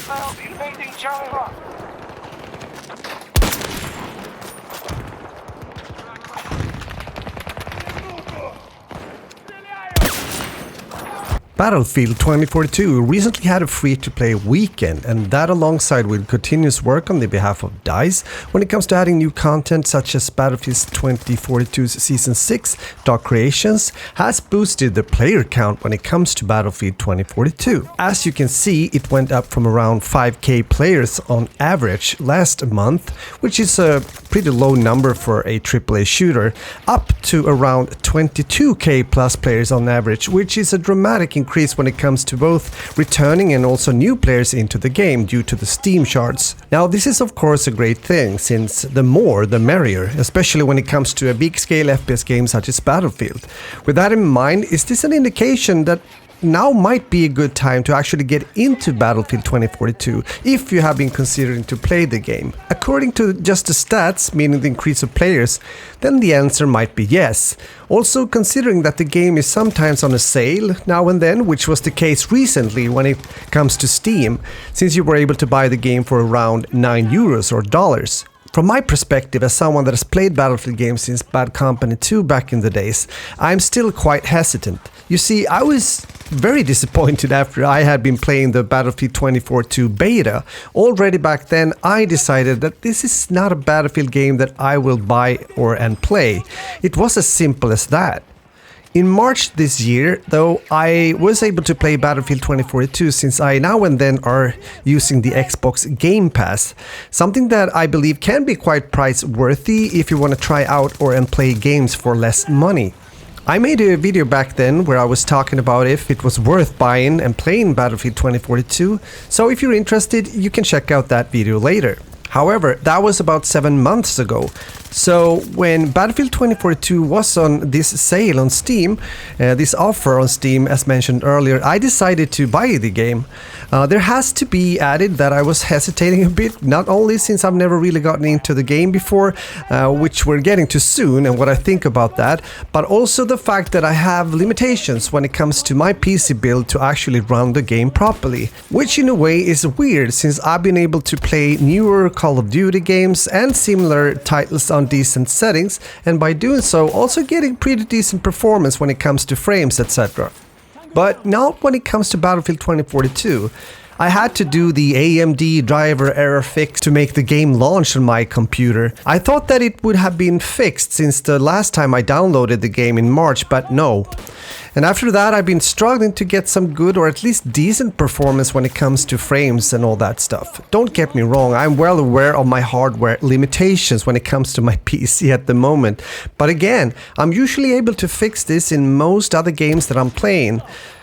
Hostiles invading Charlie Rock. Battlefield 2042 recently had a free-to-play weekend, and that alongside with continuous work on the behalf of DICE when it comes to adding new content such as Battlefield 2042's Season 6 Dark Creations has boosted the player count when it comes to Battlefield 2042. As you can see, it went up from around 5k players on average last month, which is a pretty low number for a AAA shooter, up to around 22k plus players on average, which is a dramatic increase when it comes to both returning and also new players into the game due to the Steam charts. Now, this is of course a great thing, since the more the merrier, especially when it comes to a big scale FPS game such as Battlefield. With that in mind, is this an indication that now might be a good time to actually get into Battlefield 2042 if you have been considering to play the game? According to just the stats, meaning the increase of players, then the answer might be yes. Also considering that the game is sometimes on a sale now and then, which was the case recently when it comes to Steam, since you were able to buy the game for around €9 or dollars. From my perspective, as someone that has played Battlefield games since Bad Company 2 back in the days, I'm still quite hesitant. You see, I was very disappointed after I had been playing the Battlefield 2042 beta. Already back then, I decided that this is not a Battlefield game that I will buy and play. It was as simple as that. In March this year, though, I was able to play Battlefield 2042 since I now and then are using the Xbox Game Pass, something that I believe can be quite price-worthy if you want to try out and play games for less money. I made a video back then where I was talking about if it was worth buying and playing Battlefield 2042, so if you're interested, you can check out that video later. However, that was about 7 months ago. So when Battlefield 2042 was on this sale on Steam, this offer on Steam as mentioned earlier, I decided to buy the game. There has to be added that I was hesitating a bit, not only since I've never really gotten into the game before, which we're getting to soon and what I think about that, but also the fact that I have limitations when it comes to my PC build to actually run the game properly, which in a way is weird since I've been able to play newer Call of Duty games and similar titles on decent settings, and by doing so also getting pretty decent performance when it comes to frames, etc. But not when it comes to Battlefield 2042. I had to do the AMD driver error fix to make the game launch on my computer. I thought that it would have been fixed since the last time I downloaded the game in March, but no. And after that, I've been struggling to get some good or at least decent performance when it comes to frames and all that stuff. Don't get me wrong, I'm well aware of my hardware limitations when it comes to my PC at the moment. But again, I'm usually able to fix this in most other games that I'm playing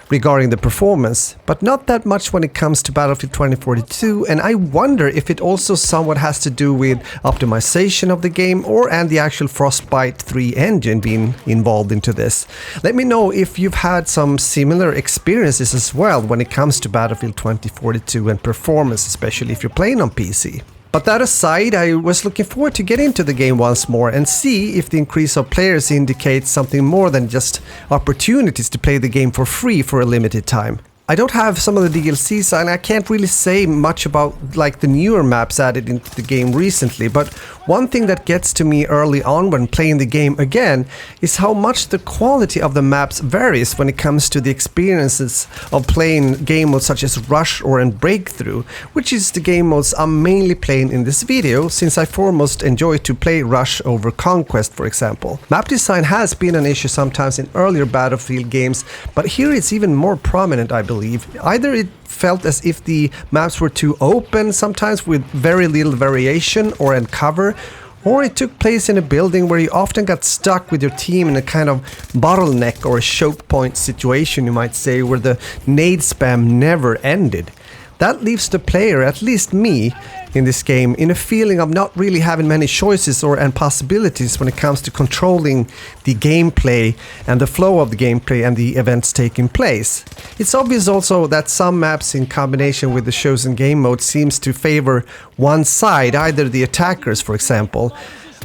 regarding the performance, but not that much when it comes to Battlefield 2042, and I wonder if it also somewhat has to do with optimization of the game and the actual Frostbite 3 engine being involved into this. Let me know if you've had some similar experiences as well when it comes to Battlefield 2042 and performance, especially if you're playing on PC. But that aside, I was looking forward to get into the game once more and see if the increase of players indicates something more than just opportunities to play the game for free for a limited time. I don't have some of the DLCs and I can't really say much about like the newer maps added into the game recently, but one thing that gets to me early on when playing the game again is how much the quality of the maps varies when it comes to the experiences of playing game modes such as Rush and Breakthrough, which is the game modes I'm mainly playing in this video since I foremost enjoy to play Rush over Conquest, for example. Map design has been an issue sometimes in earlier Battlefield games, but here it's even more prominent, I believe. Either it felt as if the maps were too open, sometimes with very little variation and cover, or it took place in a building where you often got stuck with your team in a kind of bottleneck or a choke point situation, you might say, where the nade spam never ended. That leaves the player, at least me, in this game, in a feeling of not really having many choices and possibilities when it comes to controlling the gameplay and the flow of the gameplay and the events taking place. It's obvious also that some maps in combination with the chosen game mode seems to favor one side, either the attackers, for example.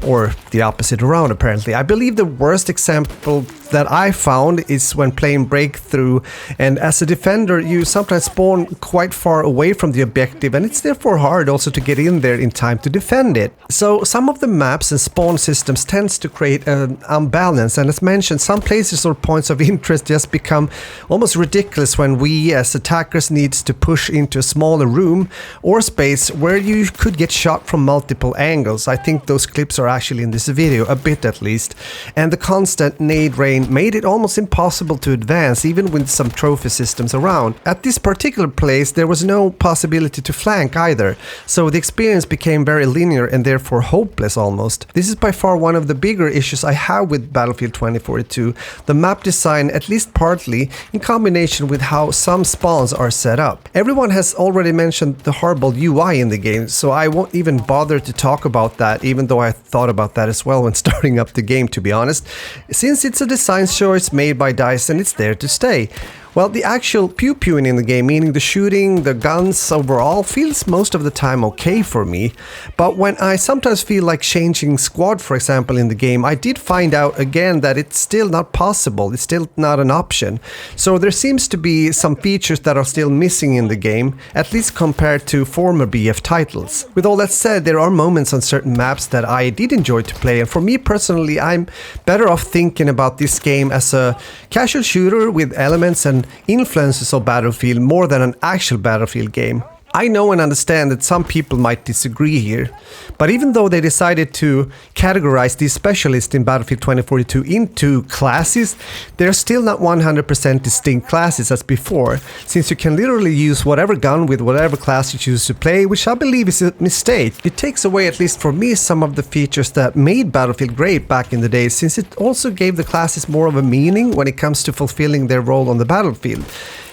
or the opposite around apparently. I believe the worst example that I found is when playing Breakthrough, and as a defender you sometimes spawn quite far away from the objective, and it's therefore hard also to get in there in time to defend it. So some of the maps and spawn systems tends to create an imbalance, and as mentioned, some places or points of interest just become almost ridiculous when we as attackers needs to push into a smaller room or space where you could get shot from multiple angles. I think those clips are actually in this video, a bit at least, and the constant nade rain made it almost impossible to advance even with some trophy systems around. At this particular place there was no possibility to flank either, so the experience became very linear and therefore hopeless almost. This is by far one of the bigger issues I have with Battlefield 2042, the map design, at least partly, in combination with how some spawns are set up. Everyone has already mentioned the horrible UI in the game, so I won't even bother to talk about that, even though I thought about that as well when starting up the game, to be honest, since it's a design choice made by DICE and it's there to stay. Well, the actual pew-pewing in the game, meaning the shooting, the guns overall, feels most of the time okay for me. But when I sometimes feel like changing squad, for example, in the game, I did find out again that it's still not possible, it's still not an option. So there seems to be some features that are still missing in the game, at least compared to former BF titles. With all that said, there are moments on certain maps that I did enjoy to play, and for me personally, I'm better off thinking about this game as a casual shooter with elements and influences of Battlefield more than an actual Battlefield game. I know and understand that some people might disagree here, but even though they decided to categorize these specialists in Battlefield 2042 into classes, they're still not 100% distinct classes as before, since you can literally use whatever gun with whatever class you choose to play, which I believe is a mistake. It takes away, at least for me, some of the features that made Battlefield great back in the day, since it also gave the classes more of a meaning when it comes to fulfilling their role on the battlefield.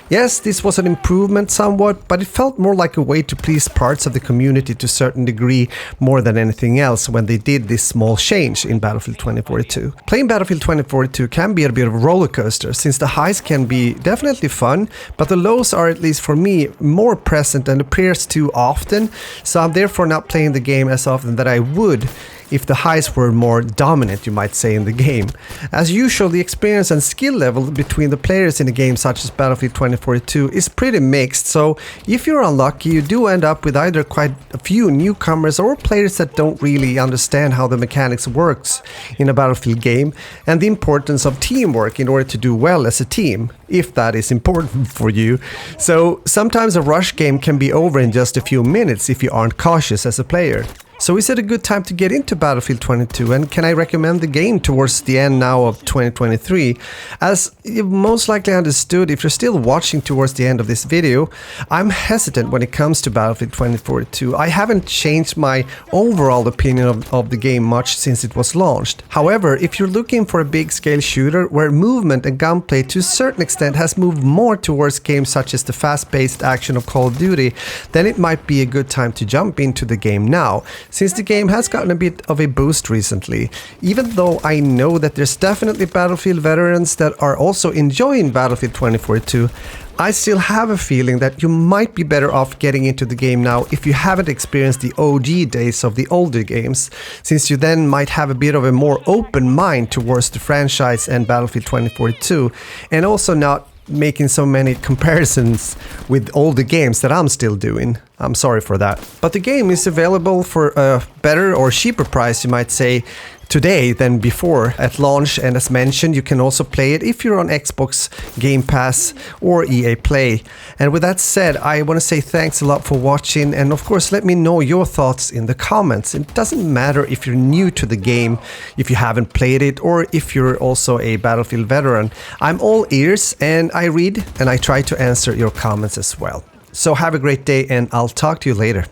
Yes, this was an improvement somewhat, but it felt more like a way to please parts of the community to a certain degree more than anything else when they did this small change in Battlefield 2042. Playing Battlefield 2042 can be a bit of a roller coaster, since the highs can be definitely fun, but the lows are, at least for me, more present and appears too often, so I'm therefore not playing the game as often that I would if the highs were more dominant, you might say, in the game. As usual, the experience and skill level between the players in a game such as Battlefield 2042 is pretty mixed, so if you're unlucky, you do end up with either quite a few newcomers or players that don't really understand how the mechanics works in a Battlefield game and the importance of teamwork in order to do well as a team, if that is important for you. So sometimes a rush game can be over in just a few minutes if you aren't cautious as a player. So is it a good time to get into Battlefield 22, and can I recommend the game towards the end now of 2023? As you've most likely understood if you're still watching towards the end of this video, I'm hesitant when it comes to Battlefield 2042. I haven't changed my overall opinion of the game much since it was launched. However, if you're looking for a big scale shooter where movement and gunplay to a certain extent has moved more towards games such as the fast-paced action of Call of Duty, then it might be a good time to jump into the game now, since the game has gotten a bit of a boost recently. Even though I know that there's definitely Battlefield veterans that are also enjoying Battlefield 2042, I still have a feeling that you might be better off getting into the game now if you haven't experienced the OG days of the older games, since you then might have a bit of a more open mind towards the franchise and Battlefield 2042, and also not making so many comparisons with older games that I'm still doing. I'm sorry for that. But the game is available for a better or cheaper price, you might say, today than before at launch, and as mentioned, you can also play it if you're on Xbox Game Pass or EA Play. And with that said, I want to say thanks a lot for watching, and of course let me know your thoughts in the comments. It doesn't matter if you're new to the game, if you haven't played it, or if you're also a Battlefield veteran. I'm all ears, and I read and I try to answer your comments as well. So have a great day, and I'll talk to you later.